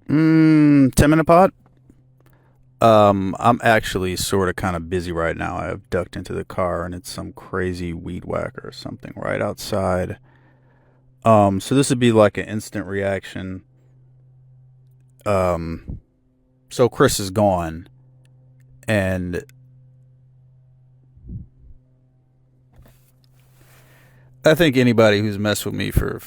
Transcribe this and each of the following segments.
10-minute pod. I'm actually sort of kind of busy right now. I've ducked into the car and it's some crazy weed whacker or something right outside. So this would be like an instant reaction. Um, so Chris is gone, and I think anybody who's messed with me for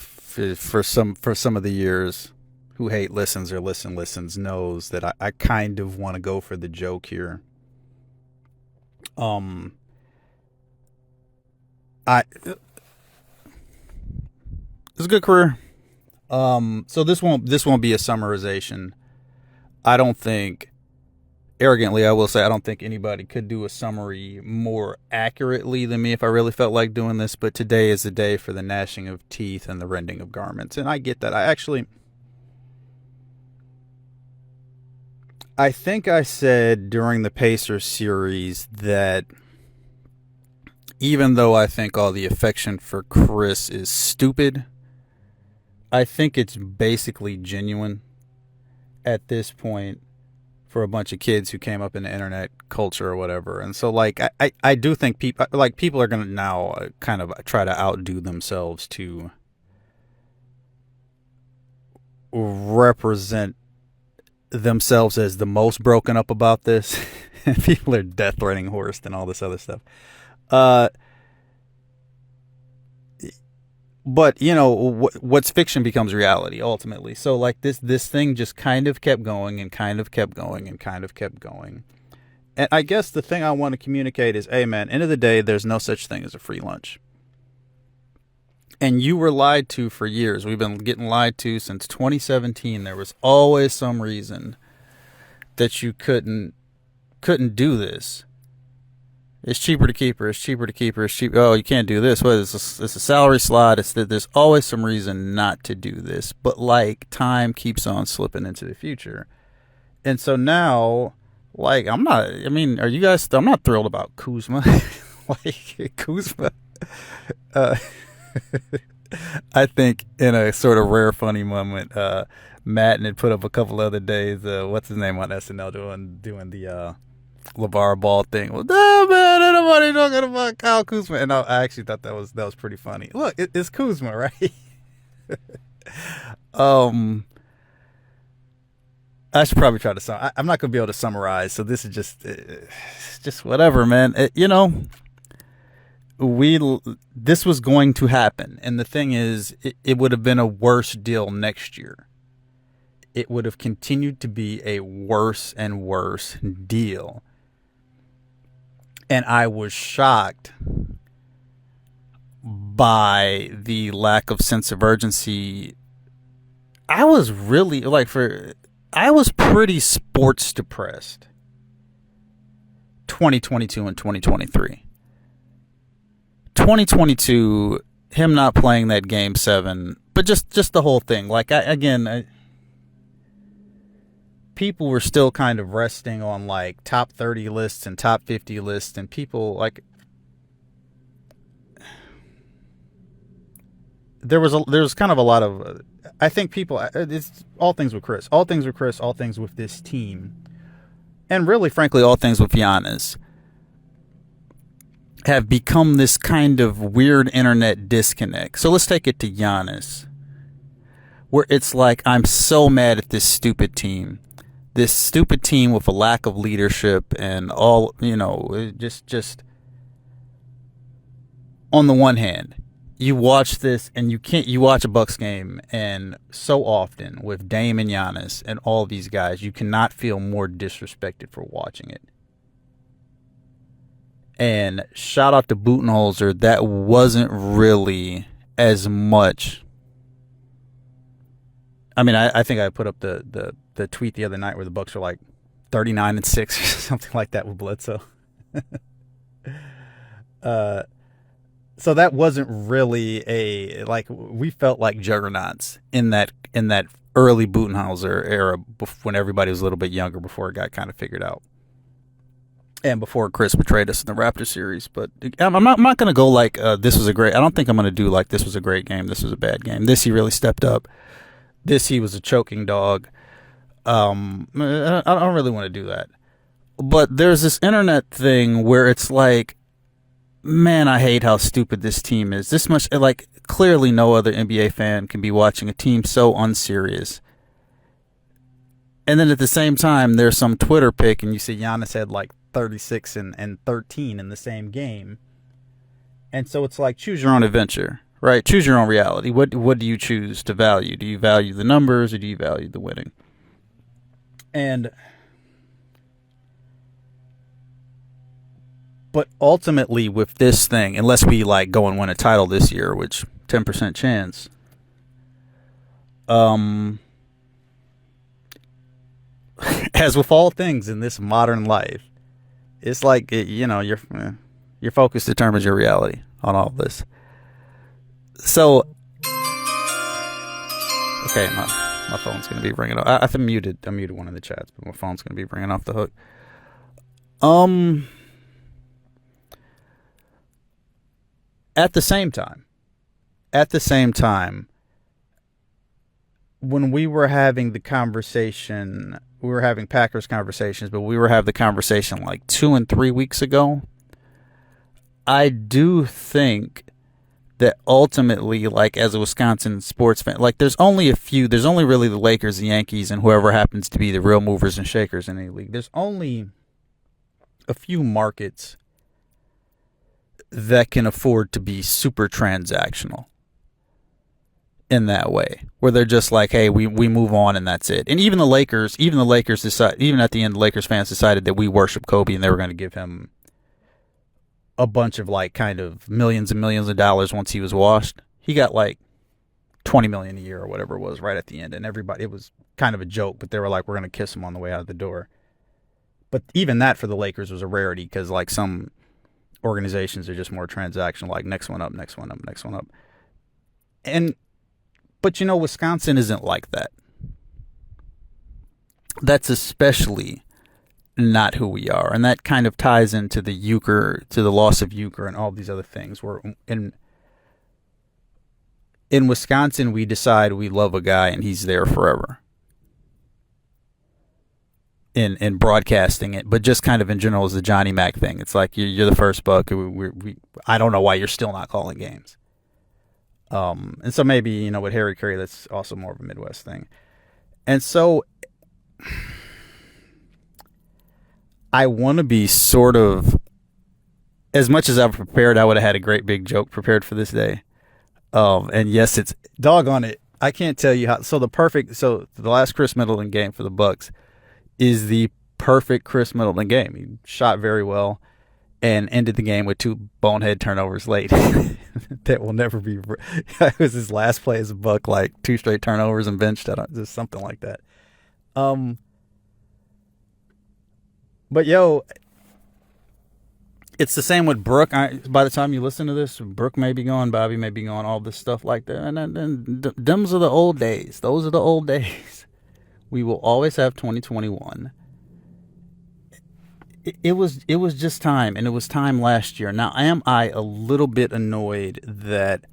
some of the years, who hate listens or listens knows that I kind of want to go for the joke here. Um, I It's a good career. So this won't be a summarization. I don't think, arrogantly, I will say I don't think anybody could do a summary more accurately than me if I really felt like doing this. But today is the day for the gnashing of teeth and the rending of garments, and I get that. I think I said during the Pacers series that even though I think all the affection for Chris is stupid, I think it's basically genuine at this point for a bunch of kids who came up in the internet culture or whatever. And so, like, I do think people are going to now kind of try to outdo themselves to represent themselves as the most broken up about this. People are death threatening Horst and all this other stuff. Uh, but you know what's fiction becomes reality ultimately. So like this thing just kind of kept going and kind of kept going and kind of kept going. And I guess the thing I want to communicate is, hey man, end of the day, there's no such thing as a free lunch. And you were lied to for years. We've been getting lied to since 2017. There was always some reason that you couldn't do this. It's cheaper to keep her. It's cheaper to keep her. It's cheap. Oh, you can't do this. Well, it's a salary slot. It's that there's always some reason not to do this. But like time keeps on slipping into the future, and so now, like I'm not. I mean, are you guys? I'm not thrilled about Kuzma. Like Kuzma. Uh, I think in a sort of rare funny moment, Madden had put up a couple other days. What's his name on SNL doing the LeVar Ball thing. Well, no man, ain't nobody talking about Kyle Kuzma. And I actually thought that was pretty funny. Look, it's Kuzma, right? um, I should probably try to I'm not gonna be able to summarize, so this is just whatever, man. This was going to happen, and the thing is, it would have been a worse deal next year. It would have continued to be a worse and worse deal. And I was shocked by the lack of sense of urgency. I was really I was pretty sports depressed 2022 and 2023. 2022, him not playing that game 7, but just the whole thing. Like people were still kind of resting on like top 30 lists and top 50 lists, and people like there was kind of a lot of I think people, it's all things with Chris, all things with this team, and really frankly all things with Giannis have become this kind of weird internet disconnect. So let's take it to Giannis, where it's like, I'm so mad at this stupid team. This stupid team with a lack of leadership and all, just on the one hand, you watch this and you watch a Bucks game, and so often with Dame and Giannis and all these guys, you cannot feel more disrespected for watching it. And shout out to Budenholzer, that wasn't really as much. I mean, I think I put up the tweet the other night where the Bucks were like 39-6 or something like that with Bledsoe. So that wasn't really we felt like juggernauts in that early Budenholzer era, when everybody was a little bit younger, before it got kind of figured out, and before Chris betrayed us in the Raptor series. But I'm not going to go like this was a great. I don't think I'm going to do like this was a great game, this was a bad game. This he really stepped up. This he was a choking dog. I don't really want to do that. But there's this internet thing where it's like, man, I hate how stupid this team is. This much, like, clearly no other NBA fan can be watching a team so unserious. And then at the same time, there's some Twitter pic, and you see Giannis had like 36 and 13 in the same game. And so it's like, choose your own adventure, right? Choose your own reality. What do you choose to value? Do you value the numbers or do you value the winning? But ultimately with this thing, unless we like go and win a title this year, which 10% chance, as with all things in this modern life, it's like, your focus determines your reality on all of this. So, okay, my phone's gonna be ringing off. I muted one of the chats, but my phone's gonna be ringing off the hook. At the same time, when we were having the conversation, we were having Packers conversations, but we were having the conversation like 2 and 3 weeks ago. I do think that ultimately, like, as a Wisconsin sports fan, like, there's only really the Lakers, the Yankees, and whoever happens to be the real movers and shakers in any league. There's only a few markets that can afford to be super transactional in that way, where they're just like, hey, we move on and that's it. And even the Lakers decide, even at the end, the Lakers fans decided that we worship Kobe and they were going to give him a bunch of like kind of millions and millions of dollars once he was washed. He got like $20 million a year or whatever it was right at the end, and everybody, it was kind of a joke, but they were like, we're going to kiss him on the way out of the door. But even that for the Lakers was a rarity, because like some organizations are just more transactional, like next one up. But Wisconsin isn't like that. That's especially not who we are, and that kind of ties into the loss of Euchre and all these other things. Where in Wisconsin, we decide we love a guy and he's there forever. In broadcasting it, but just kind of in general as the Johnny Mac thing. It's like you're the first buck. I don't know why you're still not calling games. And so maybe, with Harry Curry, that's also more of a Midwest thing. And so I want to be sort of, as much as I've prepared, I would have had a great big joke prepared for this day. And yes, it's doggone it. I can't tell you how. So the last Khris Middleton game for the Bucks is the perfect Khris Middleton game. He shot very well and ended the game with 2 bonehead turnovers late. That will never be. It was his last play as a Buck, like 2 straight turnovers and benched. Just something like that. But it's the same with Brooke. By the time you listen to this, Brooke may be gone, Bobby may be gone, all this stuff like that. And them's are the old days. Those are the old days. We will always have 2021. It was just time, and it was time last year. Now, am I a little bit annoyed that,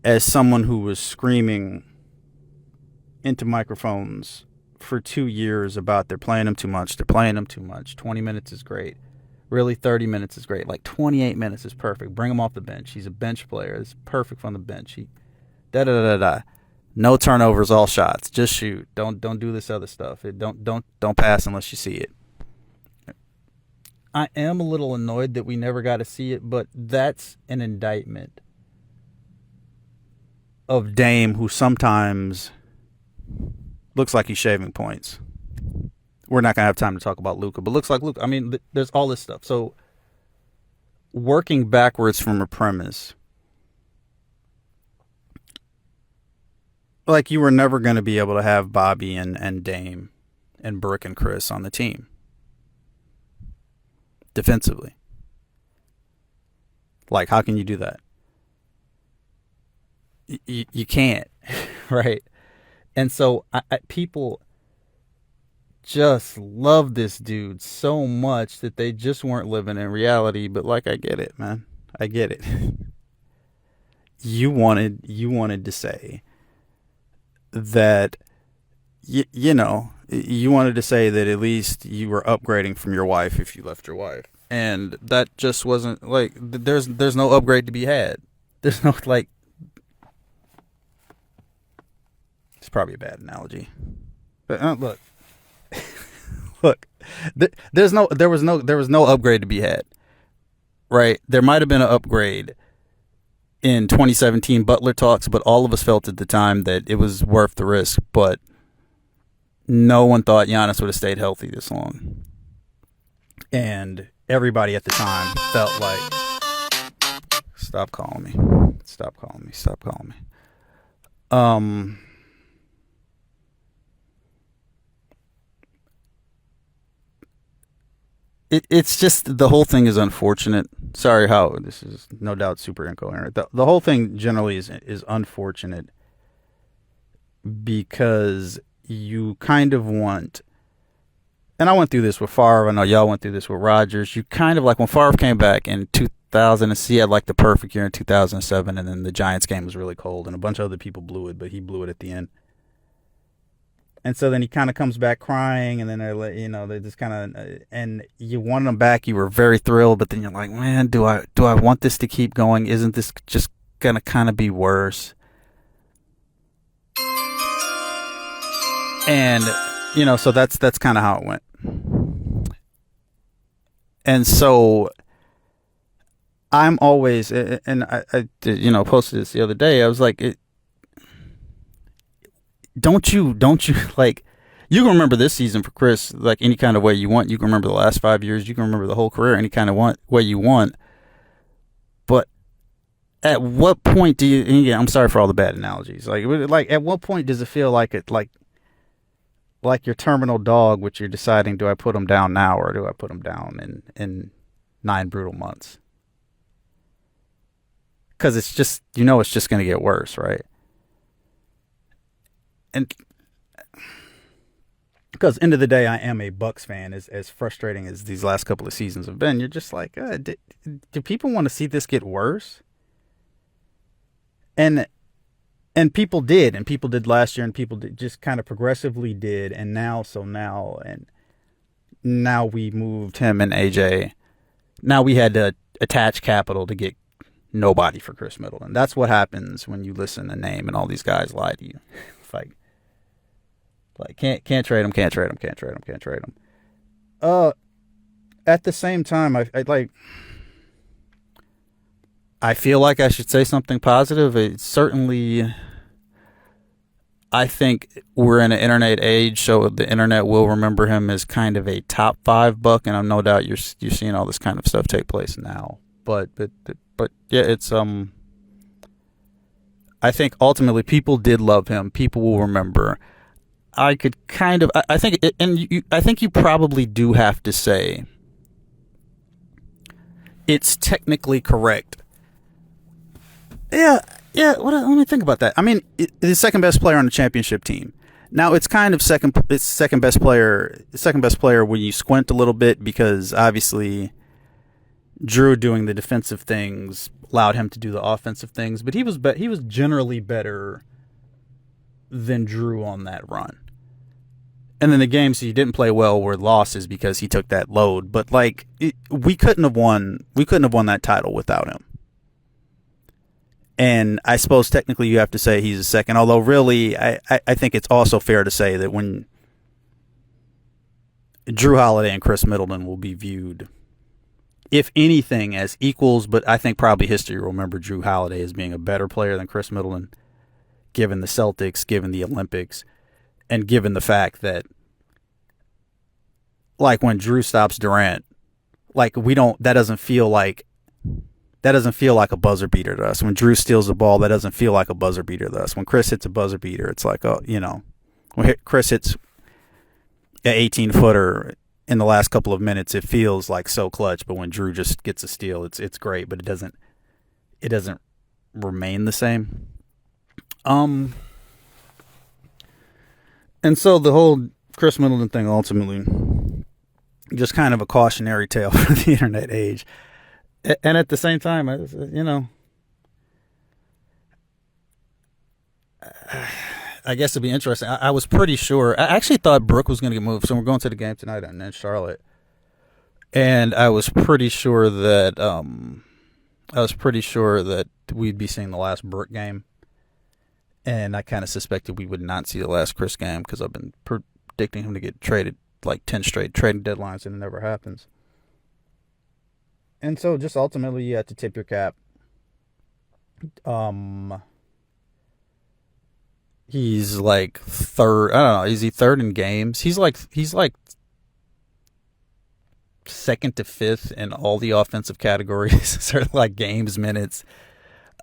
as someone who was screaming into microphones for 2 years about they're playing him too much, 20 minutes is great. Really, 30 minutes is great. Like 28 minutes is perfect. Bring him off the bench. He's a bench player. It's perfect from the bench. No turnovers, all shots. Just shoot. Don't do this other stuff. Don't pass unless you see it. I am a little annoyed that we never got to see it, but that's an indictment of Dame, who sometimes looks like he's shaving points. We're not going to have time to talk about Luka, but looks like Luka. I mean, there's all this stuff. So, working backwards from a premise, like, you were never going to be able to have Bobby and Dame and Brooke and Khris on the team defensively. Like, how can you do that? You can't, right? And so people just love this dude so much that they just weren't living in reality. But like, I get it, man. I get it. You wanted to say that you know, you wanted to say that at least you were upgrading from your wife if you left your wife, and that just wasn't like there's no upgrade to be had. There's no like. It's probably a bad analogy, but look, look, there was no upgrade to be had. Right, there might have been an upgrade in 2017 Butler talks, but all of us felt at the time that it was worth the risk. But no one thought Giannis would have stayed healthy this long. And everybody at the time felt like, stop calling me. Stop calling me. Stop calling me. It's just the whole thing is unfortunate. Sorry, how this is no doubt super incoherent. The whole thing generally is unfortunate because you kind of want, and I went through this with Favre. I know y'all went through this with Rodgers. You kind of like when Favre came back in 2000, he had like the perfect year in 2007, and then the Giants game was really cold, and a bunch of other people blew it, but he blew it at the end. And so then he kind of comes back crying, and then they just kind of, and you wanted him back. You were very thrilled, but then you're like, man, do I want this to keep going? Isn't this just gonna kind of be worse? And so that's kind of how it went. And so I'm always, and I posted this the other day. I was like, Don't you like, you can remember this season for Khris like any kind of way you want. You can remember the last 5 years. You can remember the whole career any kind of way you want. But at what point do you? And again, I'm sorry for all the bad analogies. Like at what point does it feel like it like your terminal dog, which you're deciding, do I put him down now or do I put him down in 9 brutal months? Because it's just it's just going to get worse, right? And because end of the day, I am a Bucks fan. As frustrating as these last couple of seasons have been, you're just like, do people want to see this get worse? And people did, last year, and people just kind of progressively did, and now we moved him and AJ. Now we had to attach capital to get nobody for Khris Middleton. That's what happens when you listen to name and all these guys lie to you. It's like can't trade him. At the same time, I feel like I should say something positive. It's certainly, I think we're in an internet age, so the internet will remember him as kind of a top 5 Buck, and I'm no doubt you're seeing all this kind of stuff take place now. But yeah, it's I think ultimately people did love him. People will remember. I could kind of, I think, I think you probably do have to say it's technically correct. Yeah. Let me think about that. I mean, the second best player on the championship team. Now it's kind of second best player when you squint a little bit, because obviously Drew doing the defensive things allowed him to do the offensive things, but he was generally better than Drew on that run. And then the games he didn't play well were losses because he took that load. But we couldn't have won that title without him. And I suppose technically you have to say he's a second, although really I think it's also fair to say that when Drew Holiday and Khris Middleton will be viewed, if anything, as equals, but I think probably history will remember Drew Holiday as being a better player than Khris Middleton, given the Celtics, given the Olympics, and given the fact that, like, when Drew stops Durant, like, that doesn't feel like a buzzer beater to us. When Drew steals the ball, that doesn't feel like a buzzer beater to us. When Khris hits a buzzer beater, it's like, when Khris hits an 18-footer in the last couple of minutes, it feels like so clutch. But when Drew just gets a steal, it's great, but it doesn't remain the same. And so the whole Khris Middleton thing ultimately just kind of a cautionary tale for the internet age. And at the same time, I guess it'd be interesting. I was pretty sure. I actually thought Brooke was going to get moved. So we're going to the game tonight in Charlotte, and I was pretty sure that we'd be seeing the last Brooke game, and I kind of suspected we would not see the last Khris game because I've been predicting him to get traded like 10 straight trading deadlines, and it never happens. And so, just ultimately, you have to tip your cap. He's like third. I don't know. Is he third in games? He's like second to fifth in all the offensive categories, sort of like games, minutes.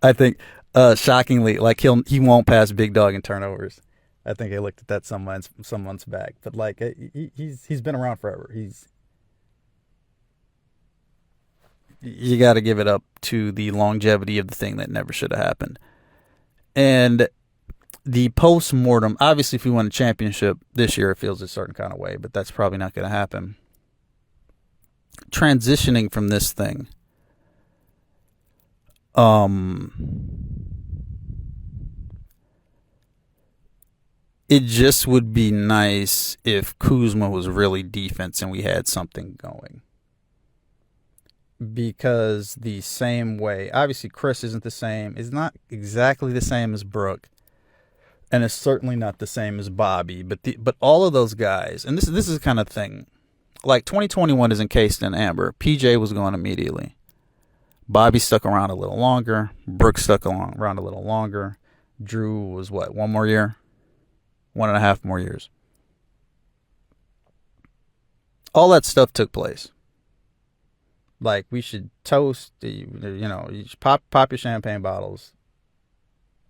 I think, shockingly, like he won't pass Big Dog in turnovers. I think I looked at that some months back, but like he's been around forever. You got to give it up to the longevity of the thing that never should have happened. And the post-mortem, obviously if we win a championship this year, it feels a certain kind of way, but that's probably not going to happen. Transitioning from this thing, it just would be nice if Kuzma was really defense and we had something going. Because the same way, obviously Khris isn't the same, is not exactly the same as Brooke, and it's certainly not the same as Bobby, but all of those guys, and this is the kind of thing, like 2021 is encased in amber. PJ was gone immediately. Bobby stuck around a little longer. Brooke stuck around a little longer. Drew was what, 1 more year? 1.5 more years. All that stuff took place. Like, we should toast, you should pop your champagne bottles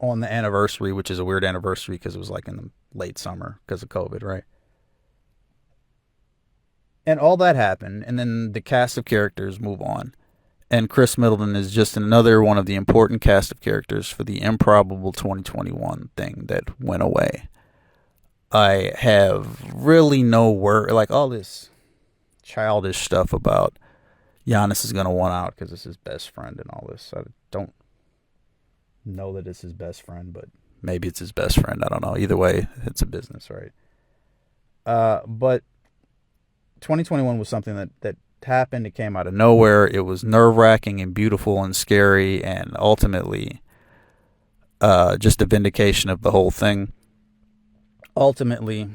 on the anniversary, which is a weird anniversary because it was like in the late summer because of COVID, right? And all that happened, and then the cast of characters move on. And Khris Middleton is just another one of the important cast of characters for the improbable 2021 thing that went away. I have really no word, like all this childish stuff about Giannis is going to want out because it's his best friend and all this. I don't know that it's his best friend, but maybe it's his best friend. I don't know. Either way, it's a business, right? But 2021 was something that happened. It came out of nowhere. It was nerve-wracking and beautiful and scary and ultimately just a vindication of the whole thing. Ultimately,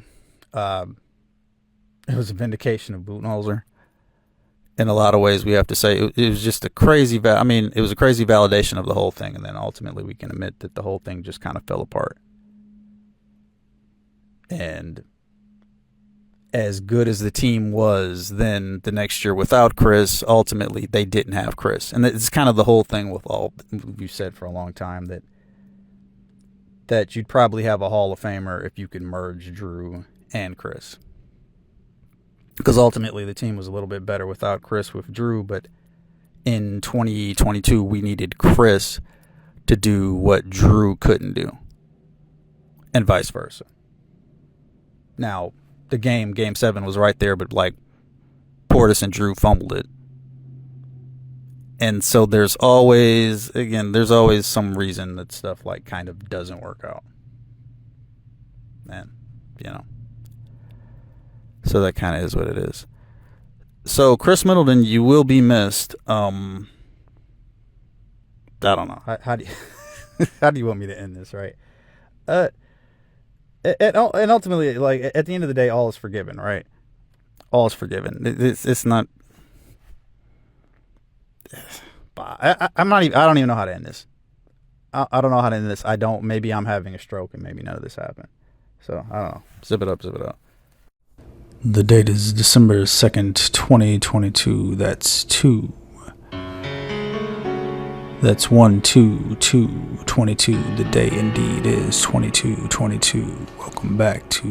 it was a vindication of Budenholzer. In a lot of ways, we have to say it was just a crazy. It was a crazy validation of the whole thing, and then ultimately we can admit that the whole thing just kind of fell apart. And as good as the team was, then the next year without Khris, ultimately they didn't have Khris, and it's kind of the whole thing with all we've said for a long time that you'd probably have a Hall of Famer if you could merge Drew and Khris. Because ultimately the team was a little bit better without Khris with Drew, but in 2022 we needed Khris to do what Drew couldn't do, and vice versa. Now, the game 7 was right there, but like Portis and Drew fumbled it. And so there's always some reason that stuff like kind of doesn't work out. And, so that kind of is what it is. So Khris Middleton, you will be missed. I don't know. How do you how do you want me to end this, right? And ultimately, like at the end of the day, all is forgiven, right? All is forgiven. It's not. I'm not even. I don't even know how to end this. I don't know how to end this. I don't. Maybe I'm having a stroke, and maybe none of this happened. So I don't know. Zip it up. Zip it up. The date is December 2nd, 2022. That's 2. That's 1/2/22. The day indeed is 22/22. Welcome back to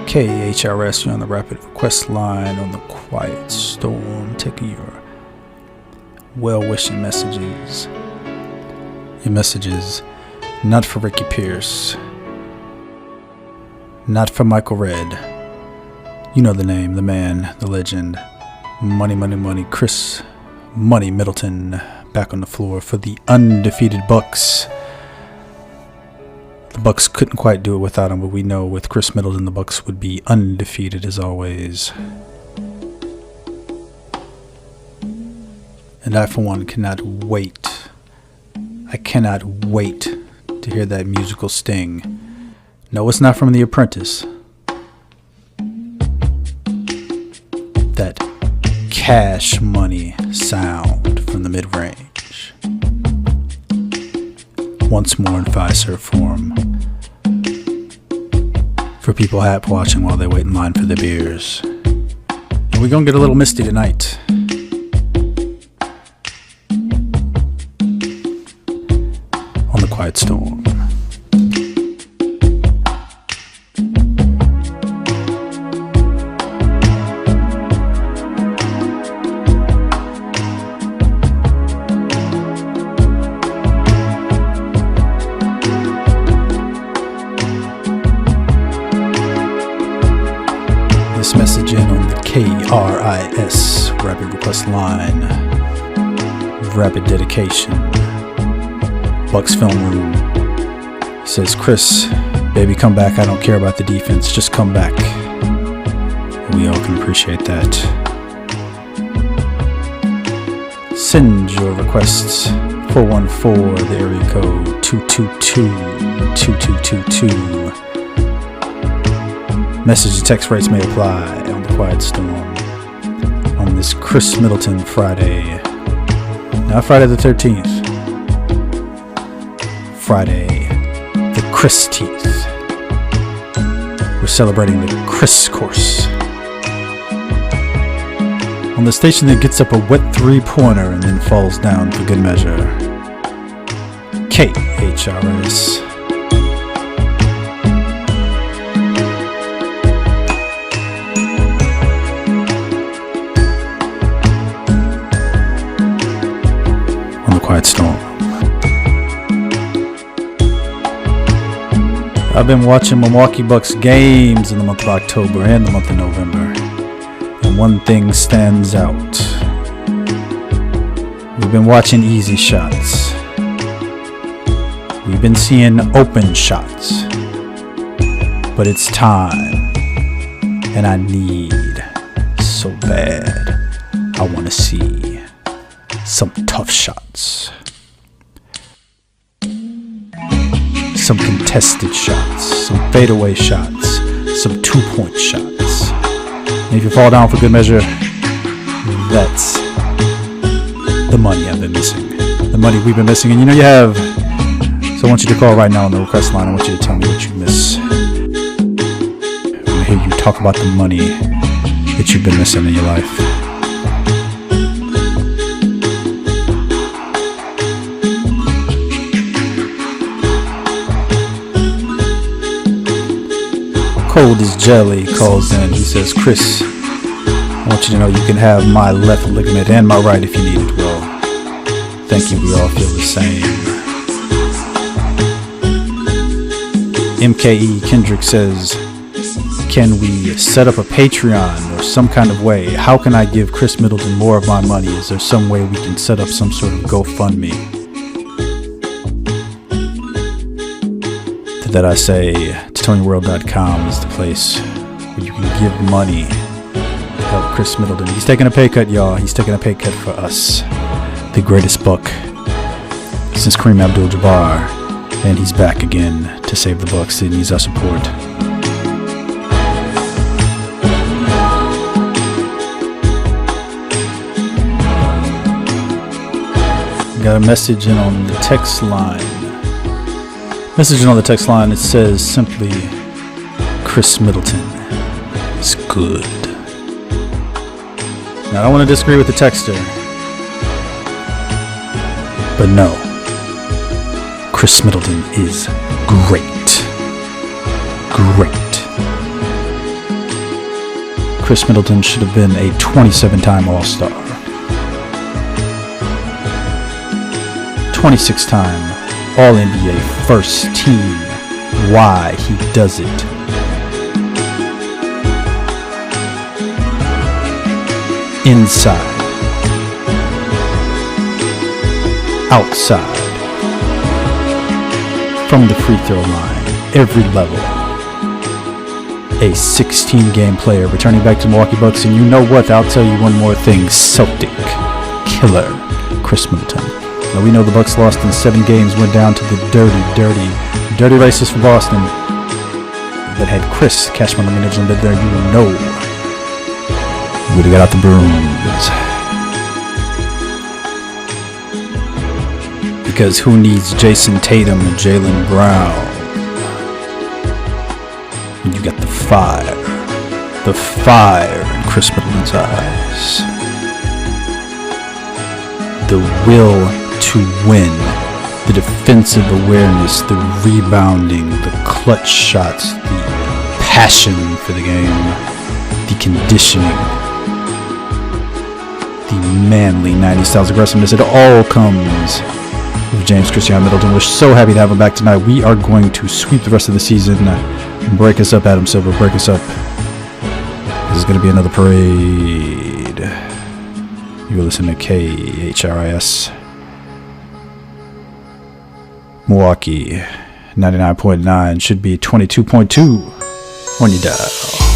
KHRS. You're on the Rapid Request line on the Quiet Storm, taking your well-wishing messages. Your messages, not for Ricky Pierce, not for Michael Redd. You know the name, the man, the legend, Money, Khris Money Middleton, back on the floor for the undefeated Bucks. The Bucks couldn't quite do it without him, but we know with Khris Middleton, the Bucks would be undefeated as always. And I, for one, cannot wait. I cannot wait to hear that musical sting. No, it's not from The Apprentice. That Cash Money sound from the mid-range. Once more in Fiserv form. For people hap watching while they wait in line for their beers. And we're gonna get a little misty tonight. On the Quiet Storm. This message in on the KRIS Rapid Request Line. Rapid dedication. Bucks Film Room. He says, Khris, baby, come back. I don't care about the defense. Just come back. We all can appreciate that. Send your requests. 414, the area code 222-2222. Message and text rates may apply on the Quiet Storm on this Khris Middleton Friday. Not Friday the 13th. Friday, the Khris Teeth. We're celebrating the Khris course. On the station that gets up a wet three-pointer and then falls down for good measure. KHRS. On the Quiet Storm. I've been watching Milwaukee Bucks games in the month of October and the month of November. And one thing stands out. We've been watching easy shots. We've been seeing open shots. But it's time. And I need so bad. I want to see some tough shots. Some contested shots, some fadeaway shots, some two-point shots. And if you fall down for good measure, that's the money I've been missing. The money we've been missing. And you know you have. So I want you to call right now on the request line. I want you to tell me what you miss. I want to hear you talk about the money that you've been missing in your life. Cold as Jelly calls in. He says, Khris, I want you to know you can have my left ligament and my right if you need it. Well, thank you. We all feel the same. MKE Kendrick says, can we set up a Patreon or some kind of way? How can I give Khris Middleton more of my money? Is there some way we can set up some sort of GoFundMe? To that I say, TonyWorld.com is the place where you can give money to help Khris Middleton. He's taking a pay cut, y'all. He's taking a pay cut for us. The greatest buck since Kareem Abdul-Jabbar. And he's back again to save the Bucks. He needs our support. Got a message in on the text line. Messaging on the text line, it says simply, Khris Middleton is good. Now, I don't want to disagree with the texter, but no, Khris Middleton is great. Great. Khris Middleton should have been a 27-time All-Star. 26-time All-NBA first team. Why he does it. Inside. Outside. From the free throw line. every level. A 16-game player returning back to Milwaukee Bucks, and you know what? I'll tell you one more thing. Celtic killer Khris Middleton. Now we know the Bucks lost in 7 games, went down to the dirty races for Boston. That had Chris Cashman Middleton there, you know. Would have got out the brooms. Because who needs Jason Tatum and Jaylen Brown? You got the fire in Khris Middleton's eyes. The will to win, the defensive awareness, the rebounding, the clutch shots, the passion for the game, the conditioning, the manly 90s styles aggressiveness. It all comes with James Christian Middleton. We're so happy to have him back tonight. We are going to sweep the rest of the season. Break us up, Adam Silver. Break us up. This is going to be another parade. You're listening to KHRIS Milwaukee 99.9. Should be 22.2 on your dial.